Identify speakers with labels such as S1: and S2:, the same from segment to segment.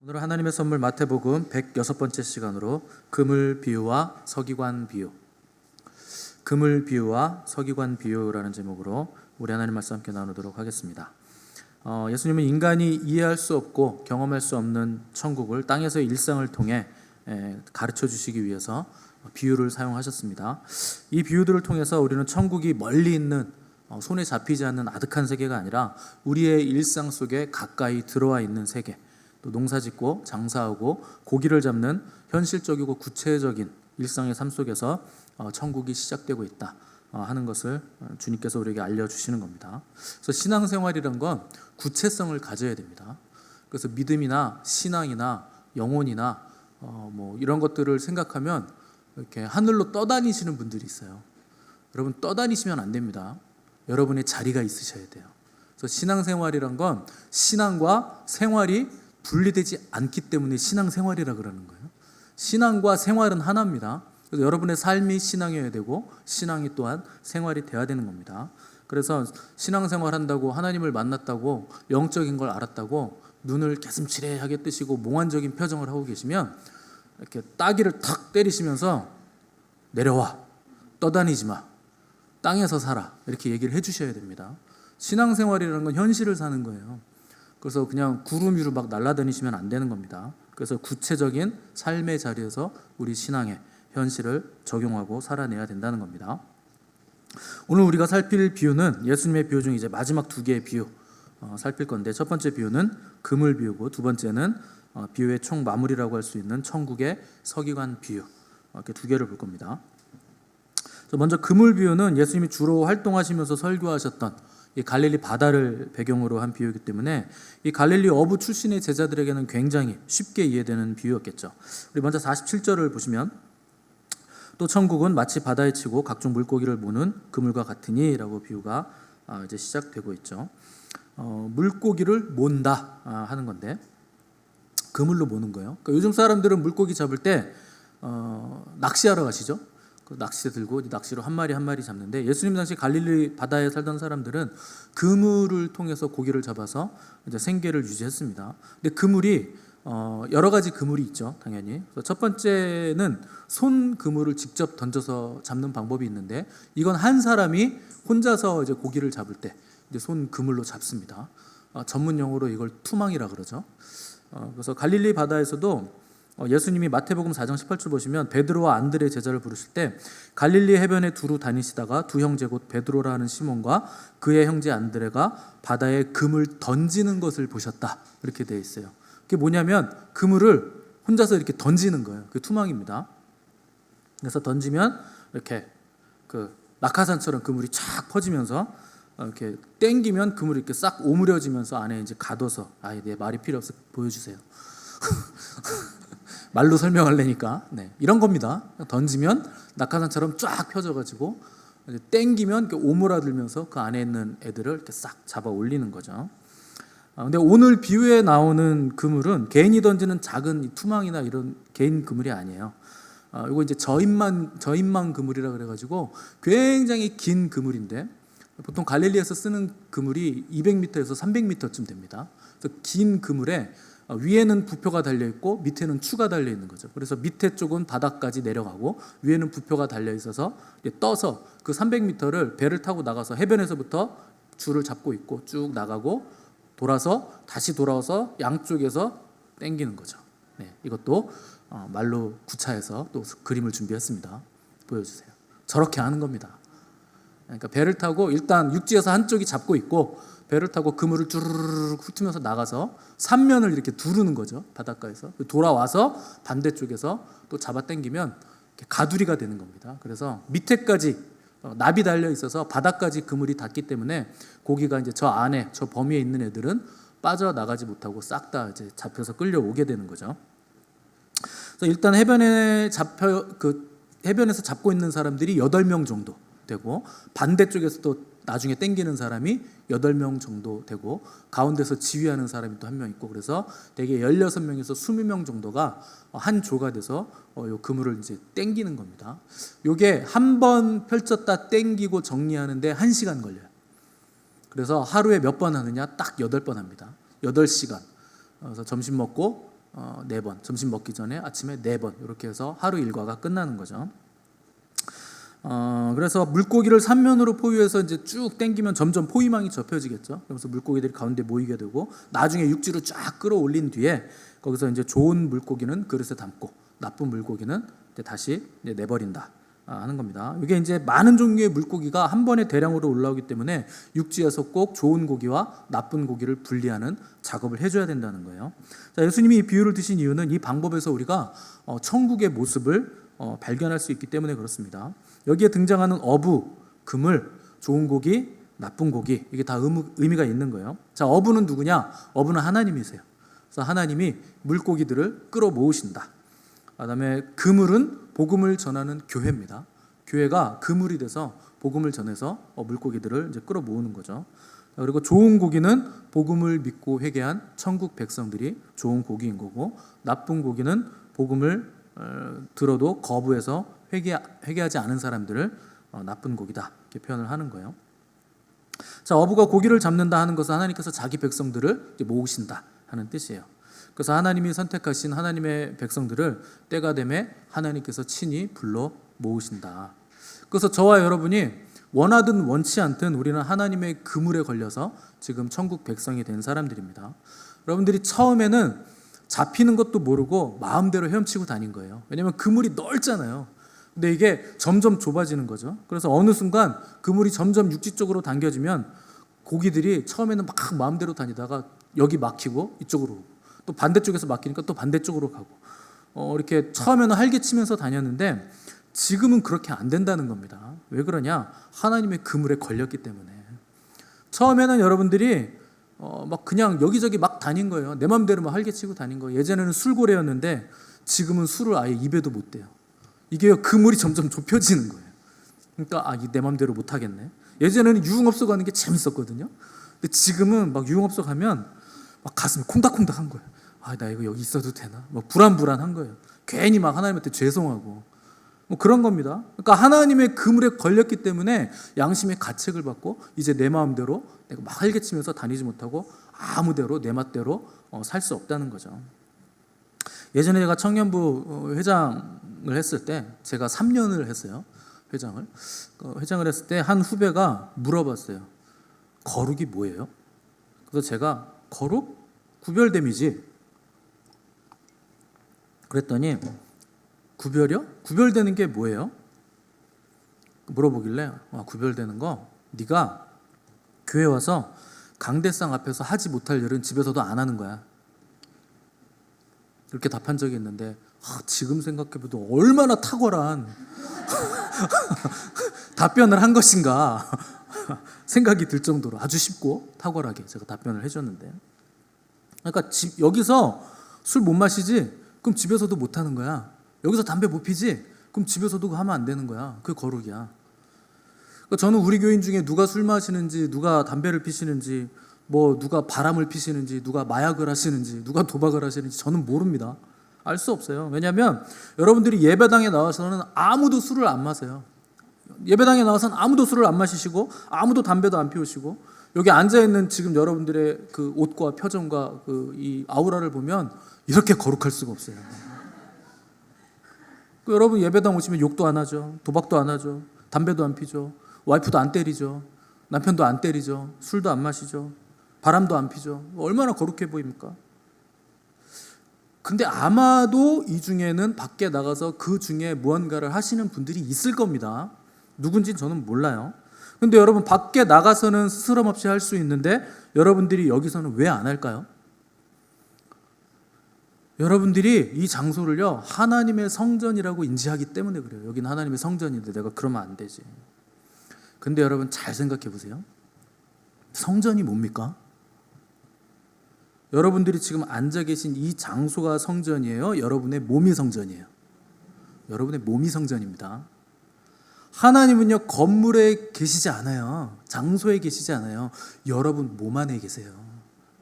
S1: 오늘 하나님의 선물 마태복음 106번째 시간으로 금을 비유와 서기관 비유, 금을 비유와 서기관 비유라는 제목으로 우리 하나님 말씀 함께 나누도록 하겠습니다. 예수님은 인간이 이해할 수 없고 경험할 수 없는 천국을 땅에서의 일상을 통해 가르쳐 주시기 위해서 비유를 사용하셨습니다. 이 비유들을 통해서 우리는 천국이 멀리 있는 손에 잡히지 않는 아득한 세계가 아니라 우리의 일상 속에 가까이 들어와 있는 세계, 또 농사짓고 장사하고 고기를 잡는 현실적이고 구체적인 일상의 삶 속에서 천국이 시작되고 있다 하는 것을 주님께서 우리에게 알려주시는 겁니다. 그래서 신앙생활이란 건 구체성을 가져야 됩니다. 그래서 믿음이나 신앙이나 영혼이나 이런 것들을 생각하면 이렇게 하늘로 떠다니시는 분들이 있어요. 여러분, 떠다니시면 안 됩니다. 여러분의 자리가 있으셔야 돼요. 그래서 신앙생활이란 건 신앙과 생활이 분리되지 않기 때문에 신앙생활이라 그러는 거예요. 신앙과 생활은 하나입니다. 그래서 여러분의 삶이 신앙이어야 되고 신앙이 또한 생활이 돼야 되는 겁니다. 그래서 신앙생활 한다고, 하나님을 만났다고, 영적인 걸 알았다고 눈을 개슴츠레하게 뜨시고 몽환적인 표정을 하고 계시면 이렇게 따귀를 탁 때리시면서 내려와, 떠다니지 마, 땅에서 살아, 이렇게 얘기를 해주셔야 됩니다. 신앙생활이라는 건 현실을 사는 거예요. 그래서 그냥 구름 위로 막 날아다니시면 안 되는 겁니다. 그래서 구체적인 삶의 자리에서 우리 신앙의 현실을 적용하고 살아내야 된다는 겁니다. 오늘 우리가 살필 비유는 예수님의 비유 중 이제 마지막 두 개의 비유 살필 건데, 첫 번째 비유는 금을 비유고 두 번째는 비유의 총 마무리라고 할 수 있는 천국의 서기관 비유, 이렇게 두 개를 볼 겁니다. 먼저 금을 비유는 예수님이 주로 활동하시면서 설교하셨던 이 갈릴리 바다를 배경으로 한 비유이기 때문에 이 갈릴리 어부 출신의 제자들에게는 굉장히 쉽게 이해되는 비유였겠죠. 우리 먼저 47절을 보시면, 또 천국은 마치 바다에 치고 각종 물고기를 모는 그물과 같으니 라고 비유가 이제 시작되고 있죠. 물고기를 몬다 하는 건데 그물로 모는 거예요. 그러니까 요즘 사람들은 물고기 잡을 때 낚시하러 가시죠. 그 낚싯대 들고 낚시로 한 마리 한 마리 잡는데, 예수님 당시 갈릴리 바다에 살던 사람들은 그물을 통해서 고기를 잡아서 이제 생계를 유지했습니다. 근데 그물이 여러 가지 그물이 있죠, 당연히. 그래서 첫 번째는 손 그물을 직접 던져서 잡는 방법이 있는데, 이건 한 사람이 혼자서 이제 고기를 잡을 때 이제 손 그물로 잡습니다. 전문 용어로 이걸 투망이라 그러죠. 그래서 갈릴리 바다에서도 예수님이 마태복음 4장 18절 보시면 베드로와 안드레 제자를 부르실 때 갈릴리 해변에 두루 다니시다가 두 형제 곧 베드로라 하는 시몬과 그의 형제 안드레가 바다에 금을 던지는 것을 보셨다, 이렇게 되어 있어요. 그게 뭐냐면 그물을 혼자서 이렇게 던지는 거예요. 그게 투망입니다. 그래서 던지면 이렇게 그 낙하산처럼 그물이 쫙 퍼지면서 이렇게 땡기면 그물이 이렇게 싹 오므려지면서 안에 이제 가둬서, 내 말이 필요 없어, 보여주세요. 말로 설명하려니까 이런 겁니다. 던지면 낙하산처럼 쫙 펴져가지고 땡기면 오므라들면서 그 안에 있는 애들을 이렇게 싹 잡아 올리는 거죠. 근데 오늘 비유에 나오는 그물은 개인이 던지는 작은 투망이나 이런 개인 그물이 아니에요. 이거 이제 저인망 그물이라 그래가지고 굉장히 긴 그물인데, 보통 갈릴리에서 쓰는 그물이 200m에서 300m쯤 됩니다. 그래서 긴 그물에 위에는 부표가 달려있고 밑에는 추가 달려있는 거죠. 그래서 밑에 쪽은 바닥까지 내려가고 위에는 부표가 달려있어서 떠서 그 300m를 배를 타고 나가서 해변에서부터 줄을 잡고 있고 쭉 나가고 돌아서 다시 돌아와서 양쪽에서 당기는 거죠. 이것도 말로 구차해서 또 그림을 준비했습니다. 보여주세요. 저렇게 하는 겁니다. 그러니까 배를 타고 일단 육지에서 한쪽이 잡고 있고 배를 타고 그물을 쭈르르르 훑으면서 나가서 삼면을 이렇게 두르는 거죠, 바닷가에서. 돌아와서 반대쪽에서 또 잡아당기면 가두리가 되는 겁니다. 그래서 밑에까지 납이 달려 있어서 바닥까지 그물이 닿기 때문에 고기가 이제 저 안에, 저 범위에 있는 애들은 빠져나가지 못하고 싹 다 이제 잡혀서 끌려오게 되는 거죠. 그래서 일단 해변에서 잡고 있는 사람들이 8명 정도 되고, 반대쪽에서 또 나중에 땡기는 사람이 8명 정도 되고, 가운데서 지휘하는 사람이 또 한 명 있고, 그래서 대개 16명에서 20명 정도가 한 조가 돼서 요 그물을 이제 땡기는 겁니다. 요게 한 번 펼쳤다 땡기고 정리하는데 1시간 걸려요. 그래서 하루에 몇 번 하느냐? 딱 8번 합니다. 8시간. 그래서 점심 먹고 4번, 점심 먹기 전에 아침에 4번 이렇게 해서 하루 일과가 끝나는 거죠. 그래서 물고기를 삼면으로 포위해서 이제 쭉 당기면 점점 포위망이 접혀지겠죠. 그래서 물고기들이 가운데 모이게 되고 나중에 육지로 쫙 끌어올린 뒤에 거기서 이제 좋은 물고기는 그릇에 담고 나쁜 물고기는 이제 다시 이제 내버린다 하는 겁니다. 이게 이제 많은 종류의 물고기가 한 번에 대량으로 올라오기 때문에 육지에서 꼭 좋은 고기와 나쁜 고기를 분리하는 작업을 해줘야 된다는 거예요. 자, 예수님이 이 비유를 드신 이유는 이 방법에서 우리가 천국의 모습을 발견할 수 있기 때문에 그렇습니다. 여기에 등장하는 어부, 그물, 좋은 고기, 나쁜 고기 이게 다 의미가 있는 거예요. 자, 어부는 누구냐? 어부는 하나님이세요. 그래서 하나님이 물고기들을 끌어모으신다. 그다음에 그물은 복음을 전하는 교회입니다. 교회가 그물이 돼서 복음을 전해서 물고기들을 이제 끌어모으는 거죠. 그리고 좋은 고기는 복음을 믿고 회개한 천국 백성들이 좋은 고기인 거고, 나쁜 고기는 복음을 들어도 거부해서 회개하지 않은 사람들을 나쁜 고기다 이렇게 표현을 하는 거예요. 자, 어부가 고기를 잡는다 하는 것은 하나님께서 자기 백성들을 이제 모으신다 하는 뜻이에요. 그래서 하나님이 선택하신 하나님의 백성들을 때가 되매 하나님께서 친히 불러 모으신다. 그래서 저와 여러분이 원하든 원치 않든 우리는 하나님의 그물에 걸려서 지금 천국 백성이 된 사람들입니다. 여러분들이 처음에는 잡히는 것도 모르고 마음대로 헤엄치고 다닌 거예요. 왜냐하면 그물이 넓잖아요. 근데 이게 점점 좁아지는 거죠. 그래서 어느 순간 그물이 점점 육지 쪽으로 당겨지면 고기들이 처음에는 막 마음대로 다니다가 여기 막히고 이쪽으로 오고 또 반대쪽에서 막히니까 또 반대쪽으로 가고 이렇게 처음에는 활개치면서 다녔는데 지금은 그렇게 안 된다는 겁니다. 왜 그러냐? 하나님의 그물에 걸렸기 때문에. 처음에는 여러분들이 막 그냥 여기저기 막 다닌 거예요. 내 맘대로 막 활개치고 다닌 거예요. 예전에는 술고래였는데 지금은 술을 아예 입에도 못 대요. 이게 그물이 점점 좁혀지는 거예요. 그러니까 내 맘대로 못 하겠네. 예전에는 유흥업소 가는 게 재밌었거든요. 근데 지금은 막 유흥업소 가면 막 가슴이 콩닥콩닥한 거예요. 나 이거 여기 있어도 되나? 막 불안불안한 거예요. 괜히 막 하나님한테 죄송하고 뭐 그런 겁니다. 그러니까 하나님의 그물에 걸렸기 때문에 양심의 가책을 받고 이제 내 마음대로 내가 막 활개치면서 다니지 못하고 아무대로 내 맛대로 살 수 없다는 거죠. 예전에 제가 청년부 회장을 했을 때 제가 3년을 했어요. 회장을 했을 때 한 후배가 물어봤어요. 거룩이 뭐예요? 그래서 제가 거룩? 구별됨이지. 그랬더니 구별이요? 구별되는 게 뭐예요? 물어보길래 구별되는 거 네가 교회 와서 강대상 앞에서 하지 못할 일은 집에서도 안 하는 거야. 이렇게 답한 적이 있는데 지금 생각해봐도 얼마나 탁월한 답변을 한 것인가 생각이 들 정도로 아주 쉽고 탁월하게 제가 답변을 해줬는데, 그러니까 여기서 술 못 마시지? 그럼 집에서도 못 하는 거야. 여기서 담배 못 피지? 그럼 집에서도 하면 안 되는 거야. 그게 거룩이야. 그러니까 저는 우리 교인 중에 누가 술 마시는지, 누가 담배를 피시는지, 뭐 누가 바람을 피시는지, 누가 마약을 하시는지, 누가 도박을 하시는지 저는 모릅니다. 알 수 없어요. 왜냐하면 여러분들이 예배당에 나와서는 아무도 술을 안 마세요. 예배당에 나와서는 아무도 술을 안 마시시고 아무도 담배도 안 피우시고 여기 앉아있는 지금 여러분들의 그 옷과 표정과 이 아우라를 보면 이렇게 거룩할 수가 없어요. 여러분 예배당 오시면 욕도 안 하죠. 도박도 안 하죠. 담배도 안 피죠. 와이프도 안 때리죠. 남편도 안 때리죠. 술도 안 마시죠. 바람도 안 피죠. 얼마나 거룩해 보입니까? 근데 아마도 이 중에는 밖에 나가서 그 중에 무언가를 하시는 분들이 있을 겁니다. 누군지는 저는 몰라요. 근데 여러분 밖에 나가서는 스스럼 없이 할 수 있는데 여러분들이 여기서는 왜 안 할까요? 여러분들이 이 장소를요 하나님의 성전이라고 인지하기 때문에 그래요. 여기는 하나님의 성전인데 내가 그러면 안 되지. 근데 여러분 잘 생각해 보세요. 성전이 뭡니까? 여러분들이 지금 앉아 계신 이 장소가 성전이에요? 여러분의 몸이 성전이에요? 여러분의 몸이 성전입니다. 하나님은요 건물에 계시지 않아요. 장소에 계시지 않아요. 여러분 몸 안에 계세요.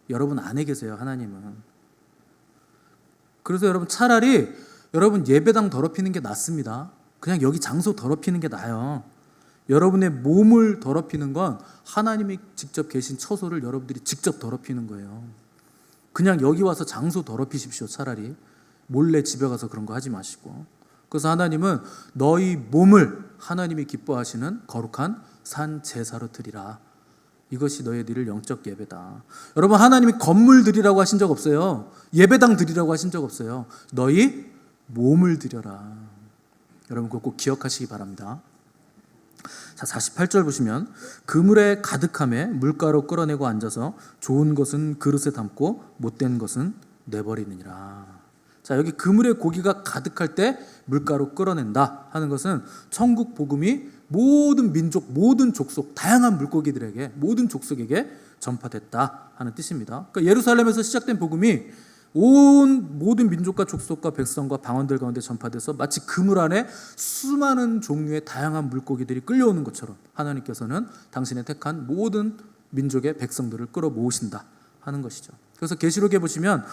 S1: 여러분 안에 계세요. 하나님은. 그래서 여러분 차라리 여러분 예배당 더럽히는 게 낫습니다. 그냥 여기 장소 더럽히는 게 나아요. 여러분의 몸을 더럽히는 건 하나님이 직접 계신 처소를 여러분들이 직접 더럽히는 거예요. 그냥 여기 와서 장소 더럽히십시오. 차라리 몰래 집에 가서 그런 거 하지 마시고. 그래서 하나님은 너희 몸을 하나님이 기뻐하시는 거룩한 산 제사로 드리라. 이것이 너희들 영적 예배다. 여러분, 하나님이 건물 드리라고 하신 적 없어요. 예배당 드리라고 하신 적 없어요. 너희 몸을 드려라. 여러분, 그거 꼭 기억하시기 바랍니다. 자, 48절 보시면 그물에 가득함에 물가로 끌어내고 앉아서 좋은 것은 그릇에 담고 못된 것은 내버리느니라. 자, 여기 그물에 고기가 가득할 때 물가로 끌어낸다 하는 것은 천국 복음이 모든 민족, 모든 족속, 다양한 물고기들에게, 모든 족속에게 전파됐다 하는 뜻입니다. 그러니까 예루살렘에서 시작된 복음이 온 모든 민족과 족속과 백성과 방언들 가운데 전파돼서 마치 그물 안에 수많은 종류의 다양한 물고기들이 끌려오는 것처럼 하나님께서는 당신의 택한 모든 민족의 백성들을 끌어모으신다 하는 것이죠. 그래서 계시록에 보시면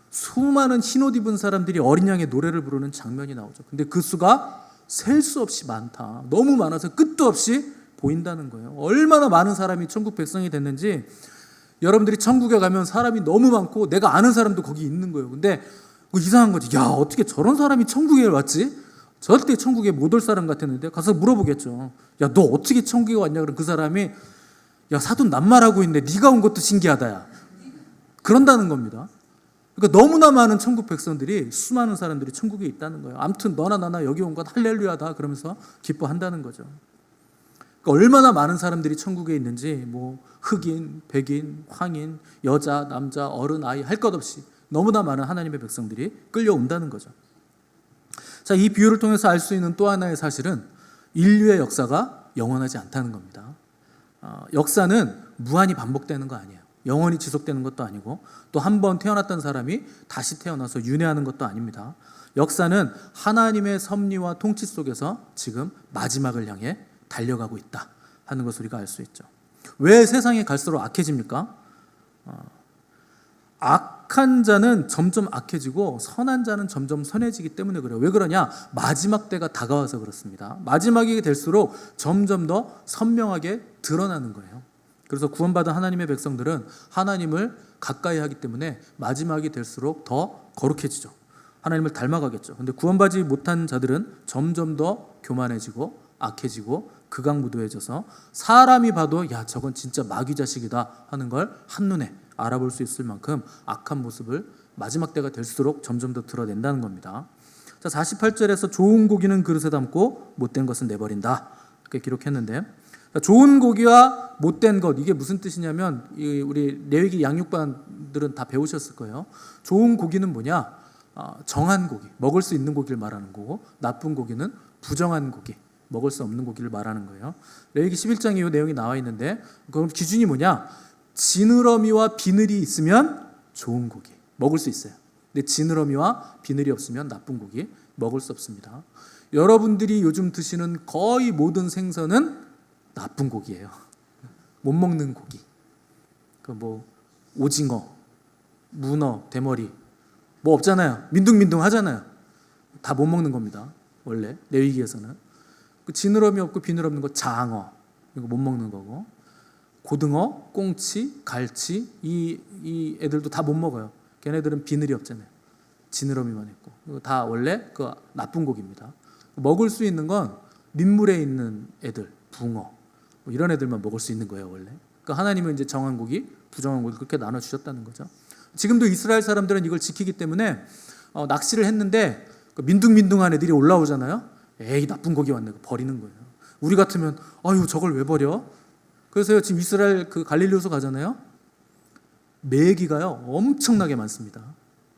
S1: 수많은 흰옷 입은 사람들이 어린 양의 노래를 부르는 장면이 나오죠. 근데 그 수가 셀 수 없이 많다. 너무 많아서 끝도 없이 보인다는 거예요. 얼마나 많은 사람이 천국 백성이 됐는지, 여러분들이 천국에 가면 사람이 너무 많고 내가 아는 사람도 거기 있는 거예요. 근데 이상한 거지. 야, 어떻게 저런 사람이 천국에 왔지? 절대 천국에 못 올 사람 같았는데 가서 물어보겠죠. 야, 너 어떻게 천국에 왔냐? 그럼 그 사람이 야, 사돈 낱말하고 있는데 네가 온 것도 신기하다. 야. 그런다는 겁니다. 그러니까 너무나 많은 천국 백성들이, 수많은 사람들이 천국에 있다는 거예요. 아무튼 너나 나나 여기 온 건 할렐루야다 그러면서 기뻐한다는 거죠. 그러니까 얼마나 많은 사람들이 천국에 있는지, 뭐 흑인, 백인, 황인, 여자, 남자, 어른, 아이 할 것 없이 너무나 많은 하나님의 백성들이 끌려온다는 거죠. 자, 이 비유를 통해서 알 수 있는 또 하나의 사실은 인류의 역사가 영원하지 않다는 겁니다. 역사는 무한히 반복되는 거 아니에요. 영원히 지속되는 것도 아니고, 또 한 번 태어났던 사람이 다시 태어나서 윤회하는 것도 아닙니다. 역사는 하나님의 섭리와 통치 속에서 지금 마지막을 향해 달려가고 있다 하는 것을 우리가 알 수 있죠. 왜 세상이 갈수록 악해집니까? 악한 자는 점점 악해지고 선한 자는 점점 선해지기 때문에 그래요. 왜 그러냐? 마지막 때가 다가와서 그렇습니다. 마지막이 될수록 점점 더 선명하게 드러나는 거예요. 그래서 구원받은 하나님의 백성들은 하나님을 가까이 하기 때문에 마지막이 될수록 더 거룩해지죠. 하나님을 닮아가겠죠. 근데 구원받지 못한 자들은 점점 더 교만해지고 악해지고 극악무도해져서 사람이 봐도 야, 저건 진짜 마귀 자식이다 하는 걸 한눈에 알아볼 수 있을 만큼 악한 모습을 마지막 때가 될수록 점점 더 드러낸다는 겁니다. 자, 48절에서 좋은 고기는 그릇에 담고 못된 것은 내버린다 이렇게 기록했는데, 좋은 고기와 못된 것, 이게 무슨 뜻이냐면 우리 레위기 양육반들은 다 배우셨을 거예요. 좋은 고기는 뭐냐? 정한 고기, 먹을 수 있는 고기를 말하는 거고, 나쁜 고기는 부정한 고기, 먹을 수 없는 고기를 말하는 거예요. 레위기 11장 이후 내용이 나와 있는데, 그럼 기준이 뭐냐? 지느러미와 비늘이 있으면 좋은 고기 먹을 수 있어요. 근데 지느러미와 비늘이 없으면 나쁜 고기 먹을 수 없습니다. 여러분들이 요즘 드시는 거의 모든 생선은 나쁜 고기예요. 못 먹는 고기. 뭐 오징어, 문어, 대머리 뭐 없잖아요. 민둥민둥 하잖아요. 다 못 먹는 겁니다. 원래 레위기에서는. 그 지느러미 없고 비늘 없는 거 장어 이거 못 먹는 거고, 고등어, 꽁치, 갈치 이 애들도 다 못 먹어요. 걔네들은 비늘이 없잖아요. 지느러미만 있고. 이거 다 원래 그 나쁜 고기입니다. 먹을 수 있는 건 민물에 있는 애들, 붕어 뭐 이런 애들만 먹을 수 있는 거예요, 원래. 그러니까 하나님은 이제 정한 고기, 부정한 고기 그렇게 나눠 주셨다는 거죠. 지금도 이스라엘 사람들은 이걸 지키기 때문에 낚시를 했는데 민둥민둥한 애들이 올라오잖아요. 에이, 나쁜 고기 왔네. 버리는 거예요. 우리 같으면 아유, 저걸 왜 버려? 그래서 지금 이스라엘 그 갈릴리 호수 가잖아요. 메기가요 엄청나게 많습니다.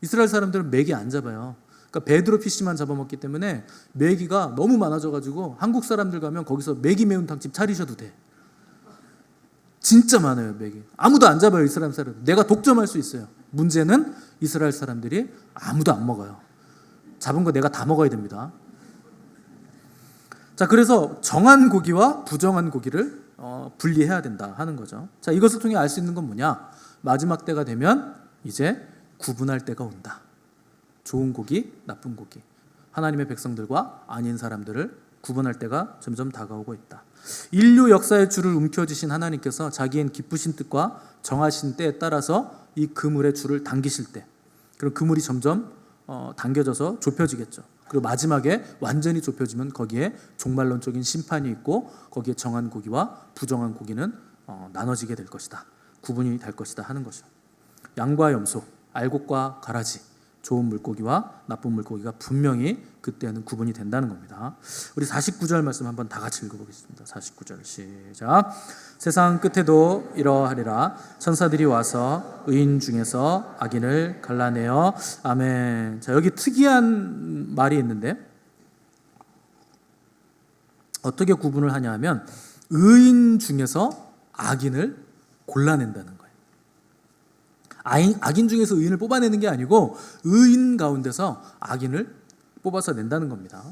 S1: 이스라엘 사람들은 메기 안 잡아요. 그러니까 베드로 피쉬만 잡아먹기 때문에 메기가 너무 많아져가지고 한국 사람들 가면 거기서 메기 매운탕집 차리셔도 돼. 진짜 많아요, 메기. 아무도 안 잡아요, 이스라엘 사람들. 내가 독점할 수 있어요. 문제는 이스라엘 사람들이 아무도 안 먹어요. 잡은 거 내가 다 먹어야 됩니다. 자, 그래서 정한 고기와 부정한 고기를 분리해야 된다 하는 거죠. 자, 이것을 통해 알 수 있는 건 뭐냐? 마지막 때가 되면 이제 구분할 때가 온다. 좋은 고기, 나쁜 고기. 하나님의 백성들과 아닌 사람들을 구분할 때가 점점 다가오고 있다. 인류 역사의 줄을 움켜쥐신 하나님께서 자기의 기쁘신 뜻과 정하신 때에 따라서 이 그물의 줄을 당기실 때, 그럼 그물이 점점 당겨져서 좁혀지겠죠. 그리고 마지막에 완전히 좁혀지면 거기에 종말론적인 심판이 있고 거기에 정한 고기와 부정한 고기는 나눠지게 될 것이다. 구분이 될 것이다 하는 것이죠. 양과 염소, 알곡과 가라지, 좋은 물고기와 나쁜 물고기가 분명히 그때는 구분이 된다는 겁니다. 우리 49절 말씀 한번 다 같이 읽어보겠습니다. 49절 시작. 세상 끝에도 이러하리라. 천사들이 와서 의인 중에서 악인을 갈라내어. 아멘. 자, 여기 특이한 말이 있는데 어떻게 구분을 하냐 하면 의인 중에서 악인을 골라낸다는 거예요. 악인 중에서 의인을 뽑아내는 게 아니고 의인 가운데서 악인을 뽑아서 낸다는 겁니다.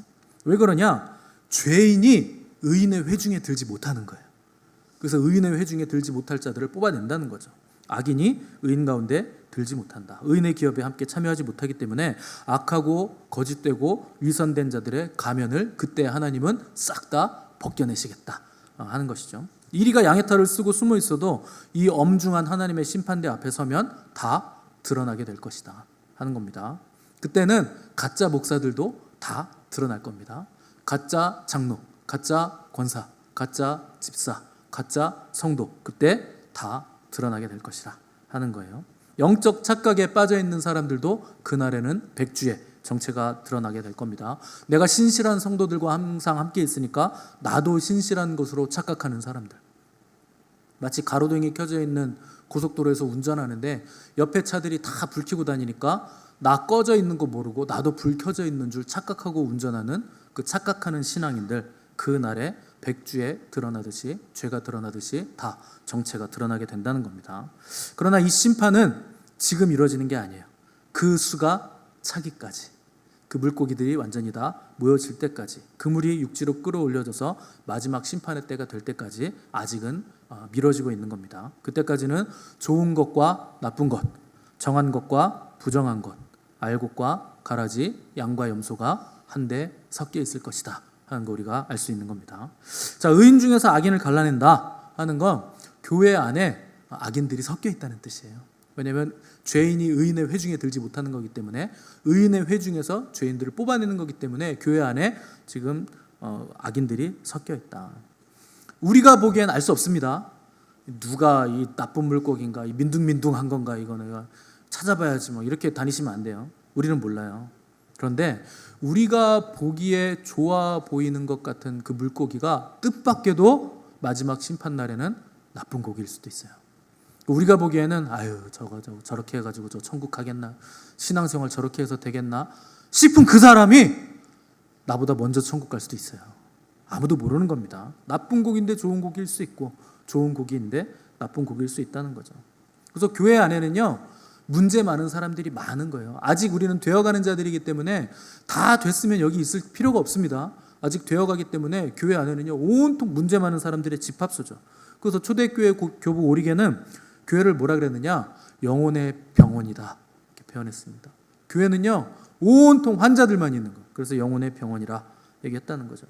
S1: 왜 그러냐? 죄인이 의인의 회중에 들지 못하는 거예요. 그래서 의인의 회중에 들지 못할 자들을 뽑아낸다는 거죠. 악인이 의인 가운데 들지 못한다. 의인의 기업에 함께 참여하지 못하기 때문에 악하고 거짓되고 위선된 자들의 가면을 그때 하나님은 싹 다 벗겨내시겠다 하는 것이죠. 이리가 양의 털을 쓰고 숨어 있어도 이 엄중한 하나님의 심판대 앞에 서면 다 드러나게 될 것이다 하는 겁니다. 그때는 가짜 목사들도 다 드러날 겁니다. 가짜 장로, 가짜 권사, 가짜 집사, 가짜 성도, 그때 다 드러나게 될 것이라 하는 거예요. 영적 착각에 빠져 있는 사람들도 그날에는 백주의 정체가 드러나게 될 겁니다. 내가 신실한 성도들과 항상 함께 있으니까 나도 신실한 것으로 착각하는 사람들. 마치 가로등이 켜져 있는 고속도로에서 운전하는데 옆에 차들이 다 불 켜고 다니니까 나 꺼져 있는 거 모르고 나도 불 켜져 있는 줄 착각하고 운전하는 그 착각하는 신앙인들, 그날에 백주에 드러나듯이, 죄가 드러나듯이 다 정체가 드러나게 된다는 겁니다. 그러나 이 심판은 지금 이루어지는 게 아니에요. 그 수가 차기까지, 그 물고기들이 완전히 다 모여질 때까지, 그물이 육지로 끌어올려져서 마지막 심판의 때가 될 때까지 아직은 미뤄지고 있는 겁니다. 그때까지는 좋은 것과 나쁜 것, 정한 것과 부정한 것, 알곡과 가라지, 양과 염소가 한데 섞여 있을 것이다 하는 거 우리가 알 수 있는 겁니다. 자, 의인 중에서 악인을 갈라낸다 하는 건 교회 안에 악인들이 섞여 있다는 뜻이에요. 왜냐하면 죄인이 의인의 회중에 들지 못하는 거기 때문에, 의인의 회중에서 죄인들을 뽑아내는 거기 때문에 교회 안에 지금 악인들이 섞여 있다. 우리가 보기엔 알 수 없습니다. 누가 이 나쁜 물고기인가, 이 민둥민둥한 건가, 이거는 찾아봐야지 뭐 이렇게 다니시면 안 돼요. 우리는 몰라요. 그런데 우리가 보기에 좋아 보이는 것 같은 그 물고기가 뜻밖에도 마지막 심판 날에는 나쁜 고기일 수도 있어요. 우리가 보기에는 아유 저거 저렇게 해가지고 저 천국 가겠나, 신앙생활 저렇게 해서 되겠나 싶은 그 사람이 나보다 먼저 천국 갈 수도 있어요. 아무도 모르는 겁니다. 나쁜 고기인데 좋은 고기일 수 있고, 좋은 고기인데 나쁜 고기일 수 있다는 거죠. 그래서 교회 안에는요 문제 많은 사람들이 많은 거예요. 아직 우리는 되어가는 자들이기 때문에 다 됐으면 여기 있을 필요가 없습니다. 아직 되어가기 때문에 교회 안에는요 온통 문제 많은 사람들의 집합소죠. 그래서 초대교회 교부 오리게는 교회를 뭐라 그랬느냐, 영혼의 병원이다 이렇게 표현했습니다. 교회는요 온통 환자들만 있는 거, 그래서 영혼의 병원이라 얘기했다는 거죠.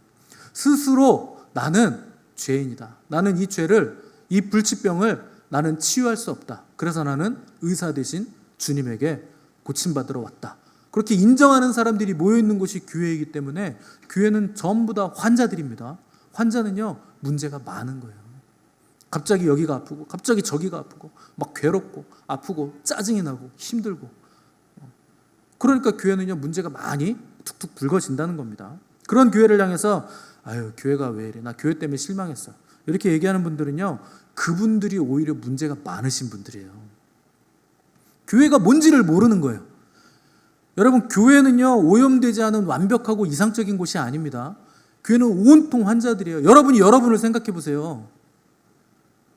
S1: 스스로 나는 죄인이다, 나는 이 죄를, 이 불치병을 나는 치유할 수 없다, 그래서 나는 의사 대신 주님에게 고침받으러 왔다, 그렇게 인정하는 사람들이 모여있는 곳이 교회이기 때문에 교회는 전부 다 환자들입니다. 환자는요 문제가 많은 거예요. 갑자기 여기가 아프고 갑자기 저기가 아프고 막 괴롭고 아프고 짜증이 나고 힘들고, 그러니까 교회는요 문제가 많이 툭툭 불거진다는 겁니다. 그런 교회를 향해서 아유 교회가 왜 이래, 나 교회 때문에 실망했어, 이렇게 얘기하는 분들은요 그분들이 오히려 문제가 많으신 분들이에요. 교회가 뭔지를 모르는 거예요. 여러분, 교회는요 오염되지 않은 완벽하고 이상적인 곳이 아닙니다. 교회는 온통 환자들이에요. 여러분이 여러분을 생각해 보세요.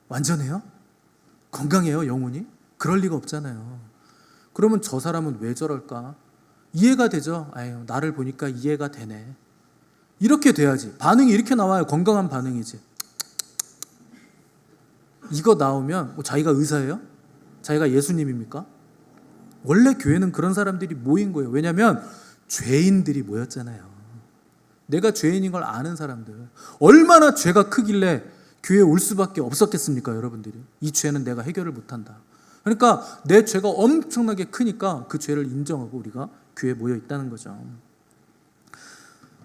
S1: 완전해요? 건강해요 영혼이? 그럴 리가 없잖아요. 그러면 저 사람은 왜 저럴까? 이해가 되죠? 아유 나를 보니까 이해가 되네, 이렇게 돼야지. 반응이 이렇게 나와요. 건강한 반응이지. 이거 나오면 자기가 의사예요? 자기가 예수님입니까? 원래 교회는 그런 사람들이 모인 거예요. 왜냐하면 죄인들이 모였잖아요. 내가 죄인인 걸 아는 사람들. 얼마나 죄가 크길래 교회에 올 수밖에 없었겠습니까? 여러분들이 이 죄는 내가 해결을 못한다, 그러니까 내 죄가 엄청나게 크니까 그 죄를 인정하고 우리가 교회에 모여 있다는 거죠.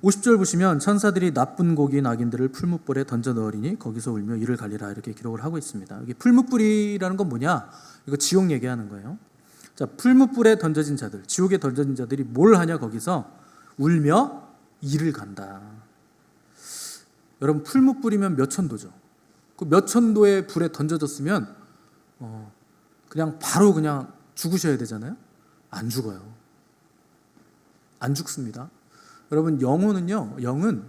S1: 50절 보시면 천사들이 나쁜 고기인 악인들을 풀무불에 던져 넣으리니 거기서 울며 이를 갈리라 이렇게 기록을 하고 있습니다. 이게 풀무불이라는 건 뭐냐? 이거 지옥 얘기하는 거예요. 자, 풀무불에 던져진 자들, 지옥에 던져진 자들이 뭘 하냐? 거기서 울며 이를 간다. 여러분 풀무불이면 몇 천도죠. 그 몇 천도의 불에 던져졌으면 그냥 바로 그냥 죽으셔야 되잖아요. 안 죽어요. 안 죽습니다. 여러분 영은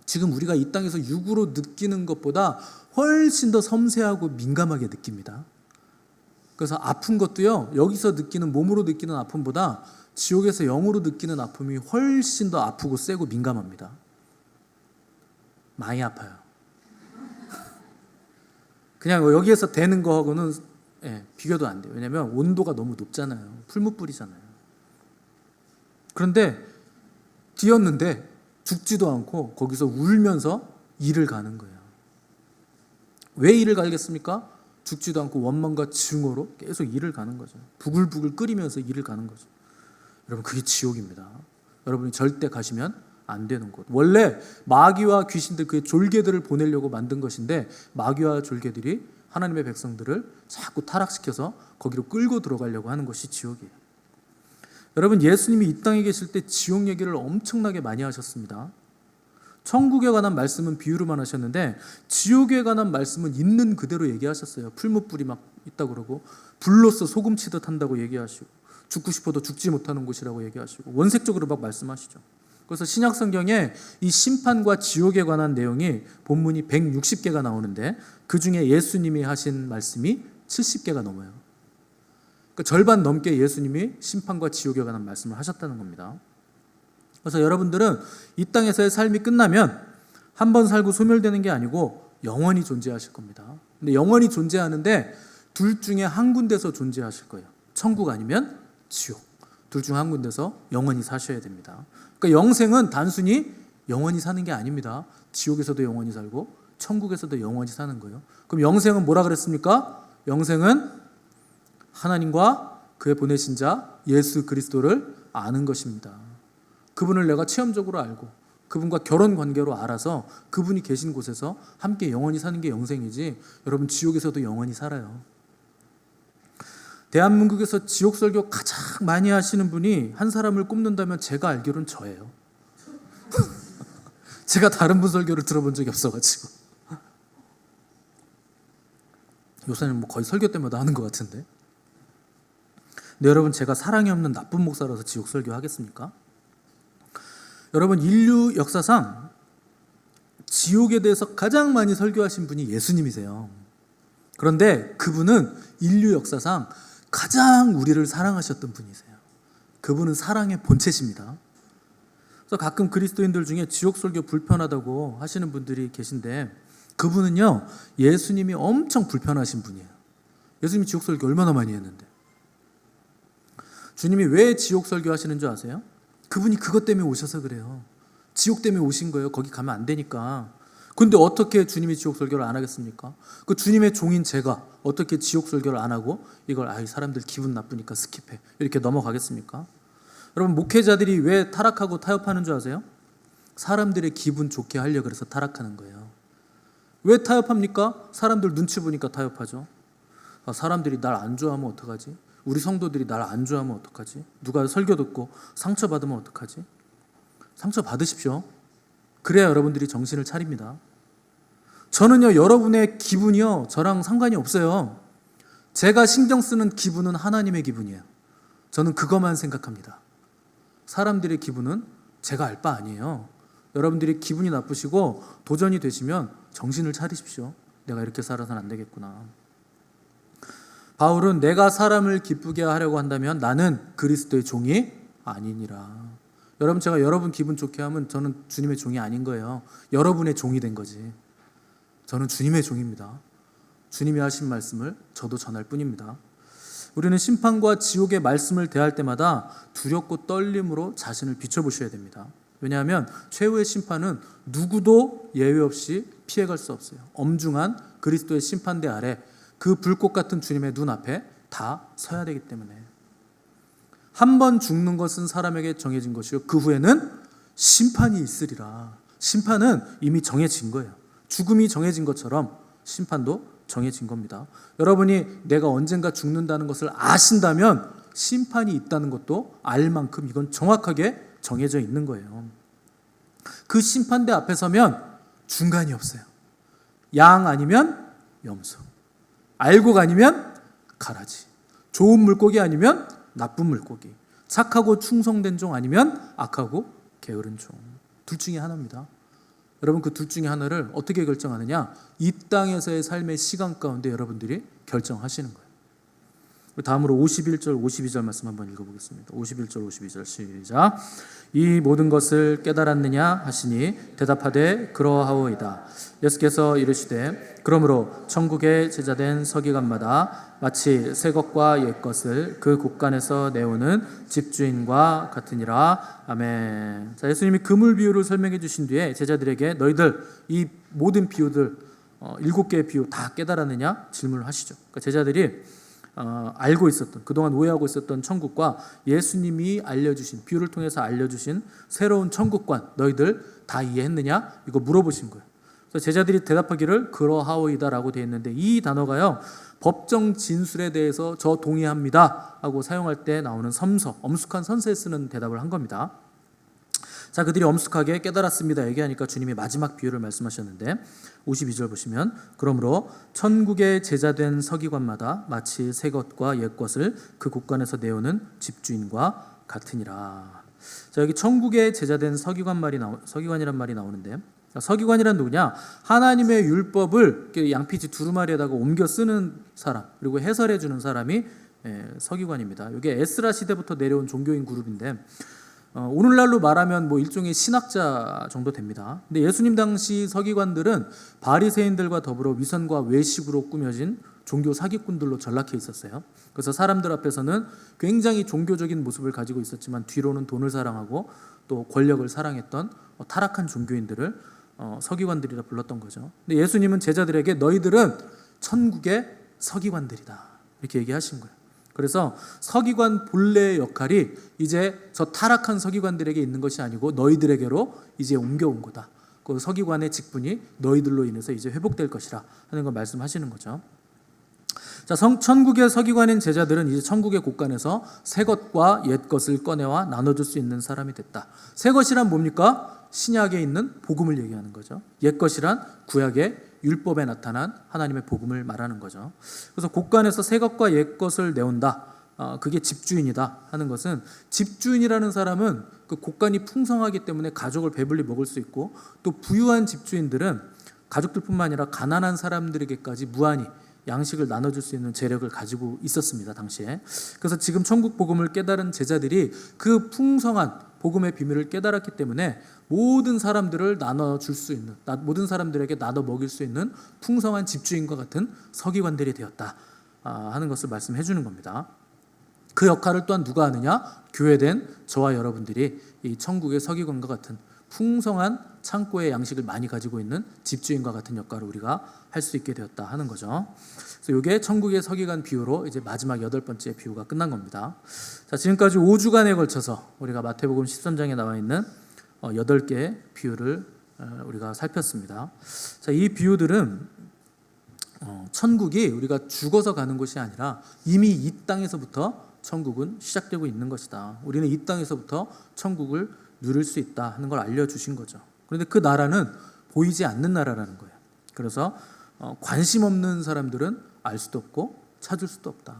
S1: 지금 우리가 이 땅에서 육으로 느끼는 것보다 훨씬 더 섬세하고 민감하게 느낍니다. 그래서 아픈 것도요, 여기서 느끼는 몸으로 느끼는 아픔보다 지옥에서 영으로 느끼는 아픔이 훨씬 더 아프고 세고 민감합니다. 많이 아파요. 그냥 여기에서 되는 거하고는 비교도 안 돼요. 왜냐하면 온도가 너무 높잖아요. 풀무불이잖아요. 그런데 뛰었는데 죽지도 않고 거기서 울면서 이를 가는 거예요. 왜 이를 갈겠습니까? 죽지도 않고 원망과 증오로 계속 이를 가는 거죠. 부글부글 끓이면서 이를 가는 거죠. 여러분 그게 지옥입니다. 여러분이 절대 가시면 안 되는 곳. 원래 마귀와 귀신들 그 졸개들을 보내려고 만든 것인데 마귀와 졸개들이 하나님의 백성들을 자꾸 타락시켜서 거기로 끌고 들어가려고 하는 것이 지옥이에요. 여러분 예수님이 이 땅에 계실 때 지옥 얘기를 엄청나게 많이 하셨습니다. 천국에 관한 말씀은 비유로만 하셨는데 지옥에 관한 말씀은 있는 그대로 얘기하셨어요. 풀무불이 막 있다고 그러고 불로서 소금 치듯 한다고 얘기하시고 죽고 싶어도 죽지 못하는 곳이라고 얘기하시고 원색적으로 막 말씀하시죠. 그래서 신약 성경에 이 심판과 지옥에 관한 내용이 본문이 160개가 나오는데 그중에 예수님이 하신 말씀이 70개가 넘어요. 그러니까 절반 넘게 예수님이 심판과 지옥에 관한 말씀을 하셨다는 겁니다. 그래서 여러분들은 이 땅에서의 삶이 끝나면 한 번 살고 소멸되는 게 아니고 영원히 존재하실 겁니다. 근데 영원히 존재하는데 둘 중에 한 군데서 존재하실 거예요. 천국 아니면 지옥. 둘 중 한 군데서 영원히 사셔야 됩니다. 그러니까 영생은 단순히 영원히 사는 게 아닙니다. 지옥에서도 영원히 살고 천국에서도 영원히 사는 거예요. 그럼 영생은 뭐라 그랬습니까? 영생은 하나님과 그의 보내신 자 예수 그리스도를 아는 것입니다. 그분을 내가 체험적으로 알고 그분과 결혼 관계로 알아서 그분이 계신 곳에서 함께 영원히 사는 게 영생이지 여러분 지옥에서도 영원히 살아요. 대한민국에서 지옥 설교 가장 많이 하시는 분이 한 사람을 꼽는다면 제가 알기로는 저예요. 제가 다른 분 설교를 들어본 적이 없어가지고 요새는 뭐 거의 설교 때마다 하는 것 같은데. 근데 여러분 제가 사랑이 없는 나쁜 목사라서 지옥 설교 하겠습니까? 여러분 인류 역사상 지옥에 대해서 가장 많이 설교하신 분이 예수님이세요. 그런데 그분은 인류 역사상 가장 우리를 사랑하셨던 분이세요. 그분은 사랑의 본체십니다. 그래서 가끔 그리스도인들 중에 지옥 설교 불편하다고 하시는 분들이 계신데 그분은요 예수님이 엄청 불편하신 분이에요. 예수님이 지옥 설교 얼마나 많이 했는데. 주님이 왜 지옥 설교 하시는 줄 아세요? 그분이 그것 때문에 오셔서 그래요. 지옥 때문에 오신 거예요. 거기 가면 안 되니까. 근데 어떻게 주님이 지옥 설교를 안 하겠습니까? 그 주님의 종인 제가 어떻게 지옥 설교를 안 하고 이걸 사람들 기분 나쁘니까 스킵해 이렇게 넘어가겠습니까? 여러분 목회자들이 왜 타락하고 타협하는 줄 아세요? 사람들의 기분 좋게 하려고 해서 타락하는 거예요. 왜 타협합니까? 사람들 눈치 보니까 타협하죠. 사람들이 날 안 좋아하면 어떡하지? 우리 성도들이 날 안 좋아하면 어떡하지? 누가 설교 듣고 상처받으면 어떡하지? 상처 받으십시오. 그래야 여러분들이 정신을 차립니다. 저는요 여러분의 기분이요 저랑 상관이 없어요. 제가 신경 쓰는 기분은 하나님의 기분이에요. 저는 그것만 생각합니다. 사람들의 기분은 제가 알 바 아니에요. 여러분들이 기분이 나쁘시고 도전이 되시면 정신을 차리십시오. 내가 이렇게 살아서는 안 되겠구나. 바울은 내가 사람을 기쁘게 하려고 한다면 나는 그리스도의 종이 아니니라. 여러분 제가 여러분 기분 좋게 하면 저는 주님의 종이 아닌 거예요. 여러분의 종이 된 거지. 저는 주님의 종입니다. 주님이 하신 말씀을 저도 전할 뿐입니다. 우리는 심판과 지옥의 말씀을 대할 때마다 두렵고 떨림으로 자신을 비춰보셔야 됩니다. 왜냐하면 최후의 심판은 누구도 예외 없이 피해갈 수 없어요. 엄중한 그리스도의 심판대 아래 그 불꽃 같은 주님의 눈앞에 다 서야 되기 때문에. 한 번 죽는 것은 사람에게 정해진 것이요 그 후에는 심판이 있으리라. 심판은 이미 정해진 거예요. 죽음이 정해진 것처럼 심판도 정해진 겁니다. 여러분이 내가 언젠가 죽는다는 것을 아신다면 심판이 있다는 것도 알 만큼 이건 정확하게 정해져 있는 거예요. 그 심판대 앞에 서면 중간이 없어요. 양 아니면 염소, 알곡 아니면 가라지, 좋은 물고기 아니면 나쁜 물고기, 착하고 충성된 종 아니면 악하고 게으른 종. 둘 중에 하나입니다. 여러분 그 둘 중에 하나를 어떻게 결정하느냐? 이 땅에서의 삶의 시간 가운데 여러분들이 결정하시는 거예요. 다음으로 51절 52절 말씀 한번 읽어보겠습니다. 51절 52절 시작. 이 모든 것을 깨달았느냐 하시니 대답하되 그러하오이다. 예수께서 이르시되 그러므로 천국의 제자된 서기관마다 마치 새 것과 옛 것을 그 곳간에서 내오는 집주인과 같으니라. 아멘. 자, 예수님이 그물 비유를 설명해 주신 뒤에 제자들에게 너희들 이 모든 비유들 7개의 비유 다 깨달았느냐 질문을 하시죠. 그러니까 제자들이 알고 있었던, 그동안 오해하고 있었던 천국과 예수님이 알려주신, 비유를 통해서 알려주신 새로운 천국관 너희들 다 이해했느냐? 이거 물어보신 거예요. 그래서 제자들이 대답하기를 그러하오이다라고 되어 있는데 이 단어가요 법정 진술에 대해서 저 동의합니다 하고 사용할 때 나오는 섬서, 엄숙한 선서에 쓰는 대답을 한 겁니다. 자, 그들이 엄숙하게 깨달았습니다 얘기하니까 주님이 마지막 비유를 말씀하셨는데 52절 보시면 그러므로 천국의 제자된 서기관마다 마치 새 것과 옛 것을 그 곳간에서 내오는 집주인과 같으니라. 자, 여기 천국의 제자된 서기관이란 말이 나오는데 서기관이란 누구냐? 하나님의 율법을 양피지 두루마리에다가 옮겨 쓰는 사람, 그리고 해설해 주는 사람이 서기관입니다. 이게 에스라 시대부터 내려온 종교인 그룹인데 오늘날로 말하면 뭐 일종의 신학자 정도 됩니다. 근데 예수님 당시 서기관들은 바리새인들과 더불어 위선과 외식으로 꾸며진 종교 사기꾼들로 전락해 있었어요. 그래서 사람들 앞에서는 굉장히 종교적인 모습을 가지고 있었지만 뒤로는 돈을 사랑하고 또 권력을 사랑했던 타락한 종교인들을 서기관들이라 불렀던 거죠. 근데 예수님은 제자들에게 너희들은 천국의 서기관들이다 이렇게 얘기하신 거예요. 그래서 서기관 본래의 역할이 이제 저 타락한 서기관들에게 있는 것이 아니고 너희들에게로 이제 옮겨온 거다. 그 서기관의 직분이 너희들로 인해서 이제 회복될 것이라 하는 걸 말씀하시는 거죠. 자, 천국의 서기관인 제자들은 이제 천국의 곳간에서 새 것과 옛 것을 꺼내와 나눠줄 수 있는 사람이 됐다. 새 것이란 뭡니까? 신약에 있는 복음을 얘기하는 거죠. 옛 것이란 구약의 율법에 나타난 하나님의 복음을 말하는 거죠. 그래서 곳간에서 새 것과 옛 것을 내온다. 그게 집주인이다 하는 것은 집주인이라는 사람은 그 곳간이 풍성하기 때문에 가족을 배불리 먹을 수 있고 또 부유한 집주인들은 가족들뿐만 아니라 가난한 사람들에게까지 무한히 양식을 나눠줄 수 있는 재력을 가지고 있었습니다 당시에. 그래서 지금 천국 복음을 깨달은 제자들이 그 풍성한 복음의 비밀을 깨달았기 때문에 모든 사람들을 나눠줄 수 있는, 모든 사람들에게 나눠 먹일 수 있는 풍성한 집주인과 같은 서기관들이 되었다 하는 것을 말씀해 주는 겁니다. 그 역할을 또한 누가 하느냐? 교회된 저와 여러분들이 이 천국의 서기관과 같은 풍성한 창고의 양식을 많이 가지고 있는 집주인과 같은 역할을 우리가 할 수 있게 되었다 하는 거죠. 그래서 이게 천국의 서기관 비유로 이제 마지막 8번째 비유가 끝난 겁니다. 자, 지금까지 5주간에 걸쳐서 우리가 마태복음 13장에 나와 있는 8개의 비유를 우리가 살폈습니다. 자, 이 비유들은 천국이 우리가 죽어서 가는 곳이 아니라 이미 이 땅에서부터 천국은 시작되고 있는 것이다. 우리는 이 땅에서부터 천국을 누릴 수 있다 하는 걸 알려주신 거죠. 그런데 그 나라는 보이지 않는 나라라는 거예요. 그래서 관심 없는 사람들은 알 수도 없고 찾을 수도 없다.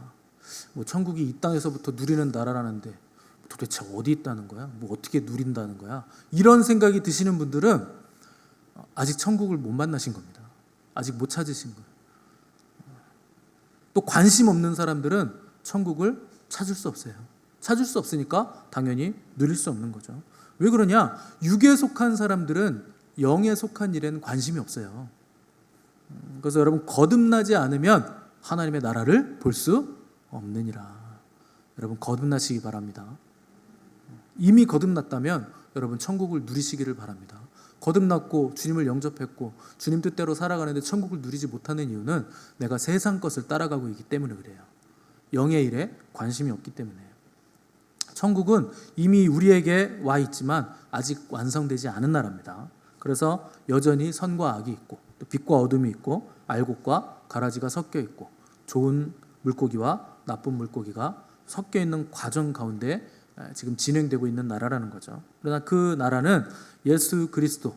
S1: 뭐 천국이 이 땅에서부터 누리는 나라라는데 도대체 어디 있다는 거야? 뭐 어떻게 누린다는 거야? 이런 생각이 드시는 분들은 아직 천국을 못 만나신 겁니다. 아직 못 찾으신 거예요. 또 관심 없는 사람들은 천국을 찾을 수 없어요. 찾을 수 없으니까 당연히 누릴 수 없는 거죠. 왜 그러냐? 육에 속한 사람들은 영에 속한 일에는 관심이 없어요. 그래서 여러분 거듭나지 않으면 하나님의 나라를 볼 수 없느니라. 여러분 거듭나시기 바랍니다. 이미 거듭났다면 여러분 천국을 누리시기를 바랍니다. 거듭났고 주님을 영접했고 주님 뜻대로 살아가는데 천국을 누리지 못하는 이유는 내가 세상 것을 따라가고 있기 때문에 그래요. 영의 일에 관심이 없기 때문이에요. 천국은 이미 우리에게 와 있지만 아직 완성되지 않은 나라입니다. 그래서 여전히 선과 악이 있고 또 빛과 어둠이 있고 알곡과 가라지가 섞여 있고 좋은 물고기와 나쁜 물고기가 섞여 있는 과정 가운데 지금 진행되고 있는 나라라는 거죠. 그러나 그 나라는 예수 그리스도,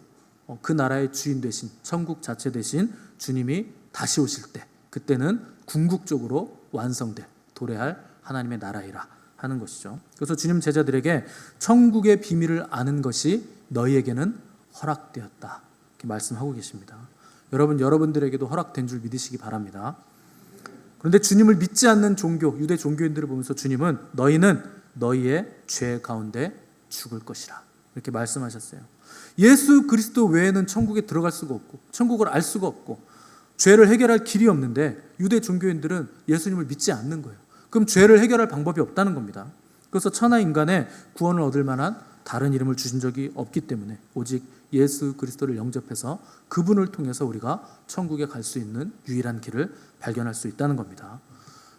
S1: 그 나라의 주인 되신 천국 자체 되신 주님이 다시 오실 때, 그때는 궁극적으로 완성될 도래할 하나님의 나라이라 하는 것이죠. 그래서 주님 제자들에게 천국의 비밀을 아는 것이 너희에게는 허락되었다 이렇게 말씀하고 계십니다. 여러분들에게도 허락된 줄 믿으시기 바랍니다. 그런데 주님을 믿지 않는 종교, 유대 종교인들을 보면서 주님은 너희는 너희의 죄 가운데 죽을 것이라 이렇게 말씀하셨어요. 예수 그리스도 외에는 천국에 들어갈 수가 없고 천국을 알 수가 없고 죄를 해결할 길이 없는데 유대 종교인들은 예수님을 믿지 않는 거예요. 그럼 죄를 해결할 방법이 없다는 겁니다. 그래서 천하 인간의 구원을 얻을 만한 다른 이름을 주신 적이 없기 때문에 오직 예수 그리스도를 영접해서 그분을 통해서 우리가 천국에 갈 수 있는 유일한 길을 발견할 수 있다는 겁니다.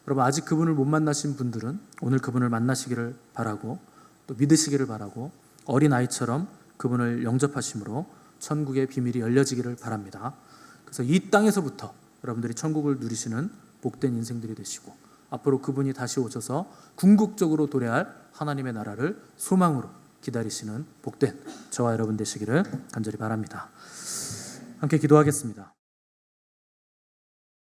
S1: 여러분, 아직 그분을 못 만나신 분들은 오늘 그분을 만나시기를 바라고 또 믿으시기를 바라고 어린아이처럼 그분을 영접하심으로 천국의 비밀이 열려지기를 바랍니다. 그래서 이 땅에서부터 여러분들이 천국을 누리시는 복된 인생들이 되시고 앞으로 그분이 다시 오셔서 궁극적으로 도래할 하나님의 나라를 소망으로 기다리시는 복된 저와 여러분 되시기를 간절히 바랍니다. 함께 기도하겠습니다.